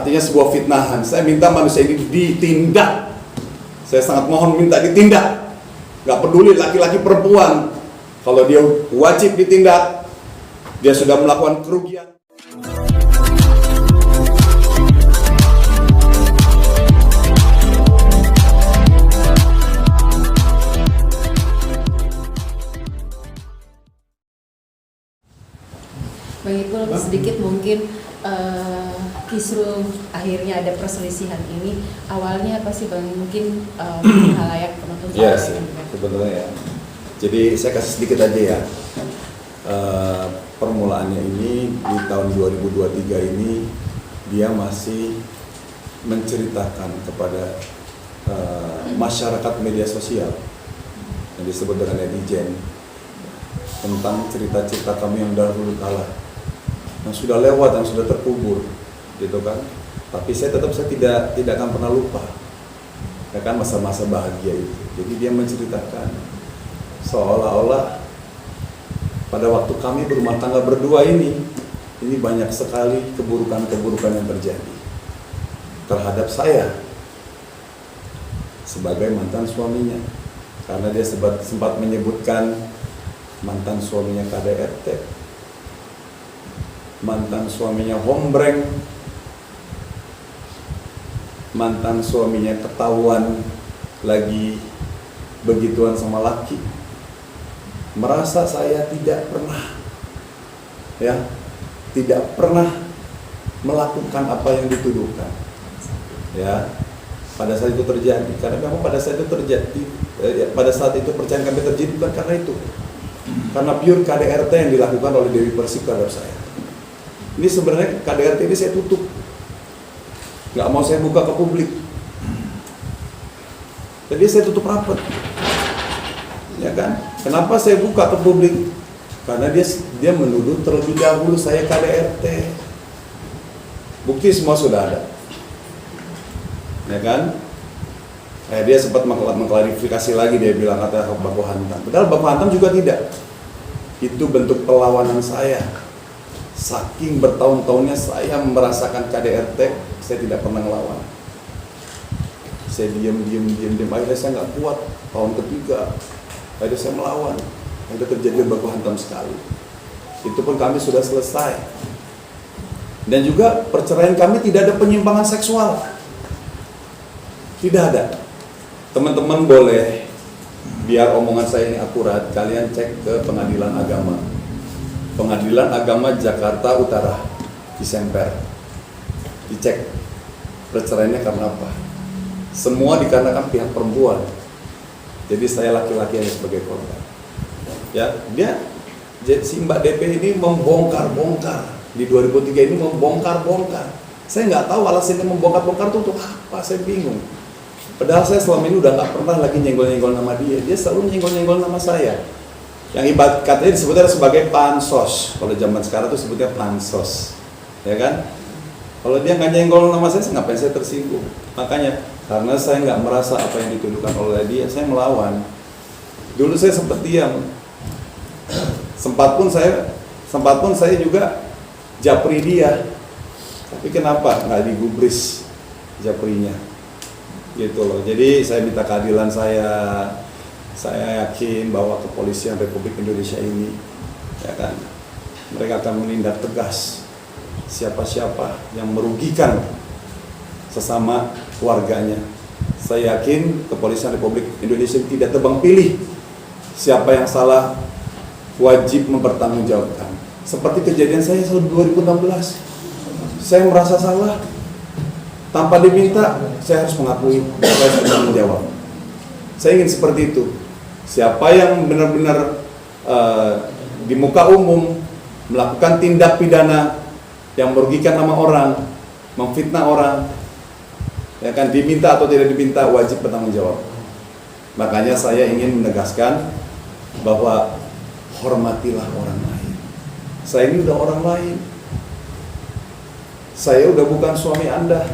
artinya sebuah fitnahan. Saya minta manusia ini ditindak. Saya sangat mohon minta ditindak. Gak peduli laki-laki perempuan. Kalau dia wajib ditindak, dia sudah melakukan kerugian. Bang Ipul, sedikit mungkin kisruh akhirnya ada perselisihan ini awalnya apa sih Bang? Mungkin halayak penonton. Iya sih, sebenarnya ya. Jadi saya kasih sedikit aja ya. Permulaannya ini di tahun 2023 ini dia masih menceritakan kepada masyarakat media sosial yang disebut dengan netizen tentang cerita-cerita kami yang dahulu kala, yang sudah lewat, yang sudah terkubur, gitu kan. Tapi saya tidak akan pernah lupa, ya kan, masa-masa bahagia itu. Jadi dia menceritakan seolah-olah pada waktu kami berumah tangga berdua ini banyak sekali keburukan-keburukan yang terjadi terhadap saya sebagai mantan suaminya, karena dia sempat menyebutkan mantan suaminya KDRT, mantan suaminya hombreng, mantan suaminya ketahuan lagi begituan sama laki. Merasa saya tidak pernah melakukan apa yang dituduhkan, ya. Pada saat itu terjadi, karena memang pada saat itu percayaan kami terjadi bukan karena itu, karena pure KDRT yang dilakukan oleh Dewi Persik terhadap saya. Ini sebenarnya KDRT ini saya tutup, nggak mau saya buka ke publik. Jadi saya tutup rapat, ya kan? Kenapa saya buka ke publik? Karena dia menuduh terlebih dahulu saya KDRT. Bukti semua sudah ada, ya kan? Dia sempat mengklarifikasi lagi, dia bilang kata baku hantam. Padahal baku hantam juga tidak. Itu bentuk perlawanan saya. Saking bertahun-tahunnya saya merasakan KDRT, saya tidak pernah ngelawan. Saya diam. Akhirnya saya nggak kuat. Tahun ketiga, akhirnya saya melawan. Akhirnya terjadi baku hantam sekali. Itu pun kami sudah selesai. Dan juga perceraian kami tidak ada penyimpangan seksual. Tidak ada. Teman-teman boleh, biar omongan saya ini akurat, kalian cek ke Pengadilan Agama. Pengadilan Agama Jakarta Utara di Semper. Dicek perceraiannya karena apa. Semua dikarenakan pihak perempuan. Jadi saya laki-laki yang sebagai korban. Ya, si Mbak DP ini membongkar-bongkar. Di 2003 ini membongkar-bongkar. Saya nggak tahu alasannya membongkar-bongkar itu untuk apa, saya bingung. Padahal saya selama ini udah nggak pernah lagi nyenggol-nyenggol nama dia. Dia selalu nyenggol-nyenggol nama saya. Yang ibarat katanya disebutnya sebagai pansos. Kalau zaman sekarang tuh sebutnya pansos, ya kan? Kalau dia nggak nyenggol nama saya ngapain saya tersinggung? Makanya karena saya nggak merasa apa yang dituduhkan oleh dia, saya melawan. Dulu saya sempat diam. Sempat pun saya juga japri dia. Tapi kenapa nggak digubris japrinya? Gitu loh. Jadi saya minta keadilan saya yakin bahwa kepolisian Republik Indonesia ini, ya kan, mereka akan menindak tegas siapa-siapa yang merugikan sesama warganya. Saya yakin kepolisian Republik Indonesia tidak tebang pilih, siapa yang salah wajib mempertanggungjawabkan. Seperti kejadian saya tahun 2016, saya merasa salah. Tanpa diminta, saya harus mengakui, saya harus bertanggung jawab. Saya ingin seperti itu. Siapa yang benar-benar di muka umum melakukan tindak pidana yang merugikan nama orang, memfitnah orang, ya kan, diminta atau tidak diminta, wajib bertanggung jawab. Makanya saya ingin menegaskan bahwa hormatilah orang lain. Saya ini udah orang lain. Saya udah bukan suami Anda.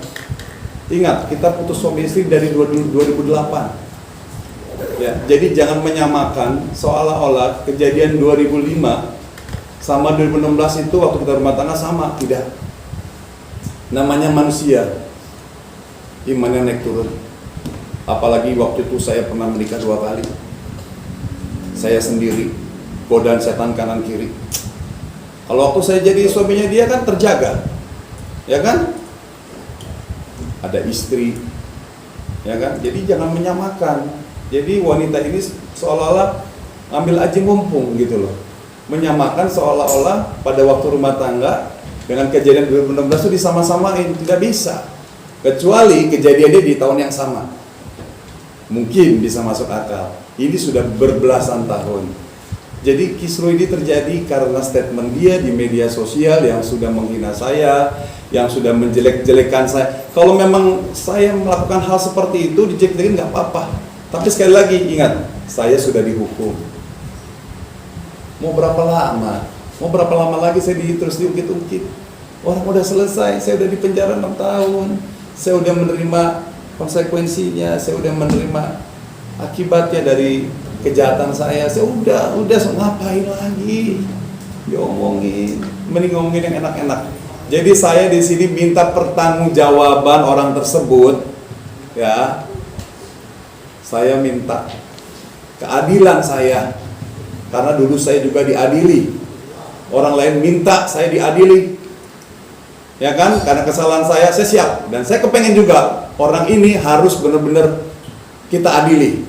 Ingat, kita putus suami istri dari 2008. Ya, jadi jangan menyamakan seolah-olah kejadian 2005 sama 2016 itu waktu kita rumah tangga sama. Tidak. Namanya manusia, imannya naik turun. Apalagi waktu itu saya pernah menikah 2 kali. Saya sendiri, godaan setan kanan kiri. Kalau waktu saya jadi suaminya dia kan terjaga, ya kan? Ada istri, ya kan? Jadi jangan menyamakan. Jadi wanita ini seolah-olah ambil aji mumpung gitu loh, menyamakan seolah-olah pada waktu rumah tangga dengan kejadian 2016 itu disama-samain. Tidak bisa, kecuali kejadiannya di tahun yang sama, mungkin bisa masuk akal. Ini sudah berbelasan tahun. Jadi kisruh ini terjadi karena statement dia di media sosial yang sudah menghina saya, yang sudah menjelek-jelekan saya. Kalau memang saya melakukan hal seperti itu, dijelekin nggak apa-apa. Tapi sekali lagi ingat, saya sudah dihukum. Mau berapa lama? Mau berapa lama lagi saya terus diungkit-ungkit? Orang udah selesai, saya udah di penjara 6 tahun. Saya udah menerima konsekuensinya, saya udah menerima akibatnya dari kejahatan saya udah ngapain lagi? Diomongin, mending ngomongin yang enak-enak. Jadi saya di sini minta pertanggungjawaban orang tersebut, ya. Saya minta keadilan saya. Karena dulu saya juga diadili. Orang lain minta saya diadili. Ya kan? Karena kesalahan saya siap. Dan saya kepengen juga orang ini harus benar-benar kita adili.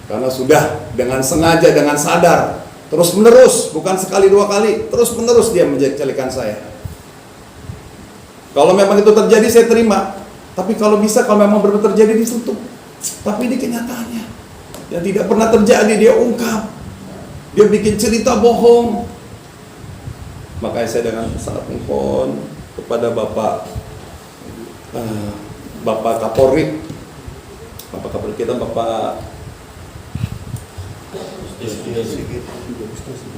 Karena sudah dengan sengaja, dengan sadar, terus menerus, bukan sekali 2 kali, terus menerus dia menjelekkan saya. Kalau memang itu terjadi saya terima. Tapi kalau bisa, kalau memang benar-benar terjadi ditutup. Tapi ini kenyataannya. Yang tidak pernah terjadi dia ungkap. Dia bikin cerita bohong. Makanya saya dengan sangat mohon kepada Bapak Kapolri, Bapak Kapolri kita,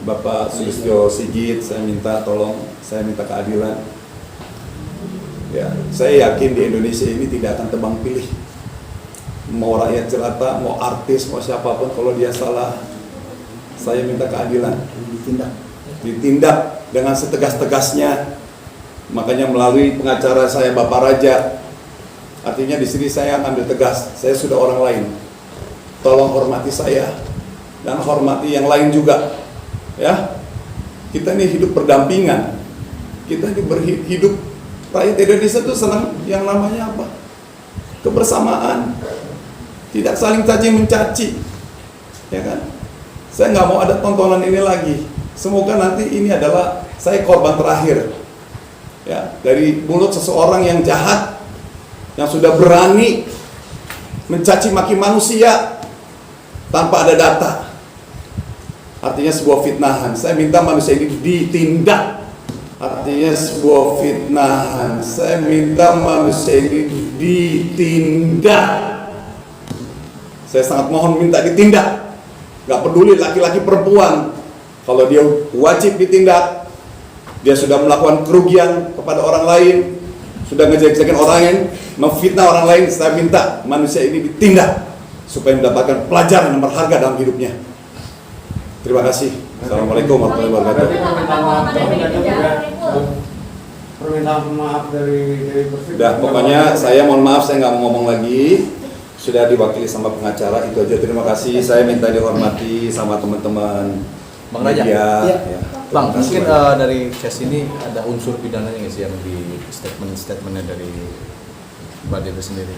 Bapak Sulistyo Sigit, saya minta tolong, saya minta keadilan. Ya, saya yakin di Indonesia ini tidak akan tebang pilih. Mau rakyat jelata, mau artis, mau siapapun, kalau dia salah, saya minta keadilan. Ditindak dengan setegas-tegasnya. Makanya melalui pengacara saya Bapak Raja. Artinya di sini saya ambil tegas. Saya sudah orang lain. Tolong hormati saya dan hormati yang lain juga. Ya. Kita ini hidup berdampingan. Kita ini berhidup, rakyat Indonesia itu senang yang namanya apa? Kebersamaan. Tidak saling caci mencaci. Ya kan? Saya nggak mau ada tontonan ini lagi. Semoga nanti ini adalah saya korban terakhir, ya, dari mulut seseorang yang jahat, yang sudah berani mencaci maki manusia tanpa ada data. Artinya sebuah fitnahan. Saya minta manusia ini ditindak. Artinya sebuah fitnahan. Saya minta manusia ini ditindak. Saya sangat mohon minta ditindak. Gak peduli laki-laki perempuan, kalau dia wajib ditindak. Dia sudah melakukan kerugian kepada orang lain, sudah ngejelek-jelekin orang lain, memfitnah orang lain. Saya minta manusia ini ditindak supaya mendapatkan pelajaran yang berharga dalam hidupnya. Terima kasih. Assalamualaikum warahmatullahi wabarakatuh. Permintaan maaf dari Udah, pokoknya saya mohon maaf, saya nggak mau ngomong lagi. Sudah diwakili sama pengacara, itu aja. Terima kasih. Saya minta dihormati sama teman-teman Bang Raja. media. Ya. Ya. Bang, Terima kasih mungkin banyak. dari case ini ada unsur pidananya nggak sih yang di statementnya dari Mbak Dewi sendiri?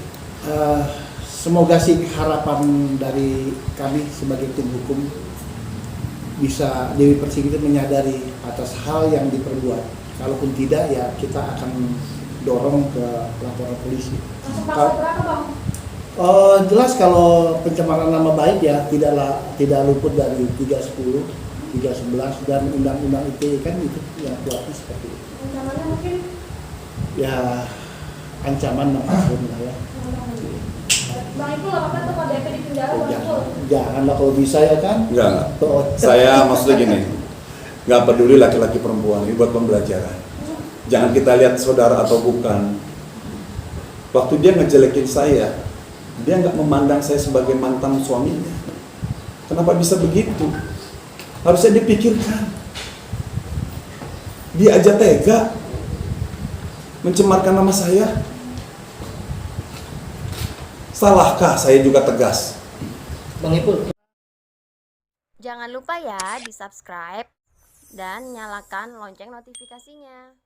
Semoga sih harapan dari kami sebagai tim hukum bisa Dewi Persik itu menyadari atas hal yang diperbuat. Kalaupun tidak, ya kita akan dorong ke laporan polisi. Jelas kalau pencemaran nama baik ya tidak luput dari 310, 311 dan undang-undang ITE kan itu yang kuatnya seperti itu. Ancamannya mungkin Ya ancaman 6 tahun lah ya. Bang Ipul apa tuh kalau DP di penjara Bang Ipul? Janganlah kalau bisa ya kan. Enggak. Oh. Saya maksudnya gini, nggak peduli laki-laki perempuan, ini buat pembelajaran. Jangan kita lihat saudara atau bukan. Waktu dia ngejelekin saya, dia nggak memandang saya sebagai mantan suaminya. Kenapa bisa begitu? Harusnya dipikirkan. Dia aja tega. mencemarkan nama saya. Salahkah saya juga tegas? Bang Ipul. Jangan lupa ya di subscribe dan nyalakan lonceng notifikasinya.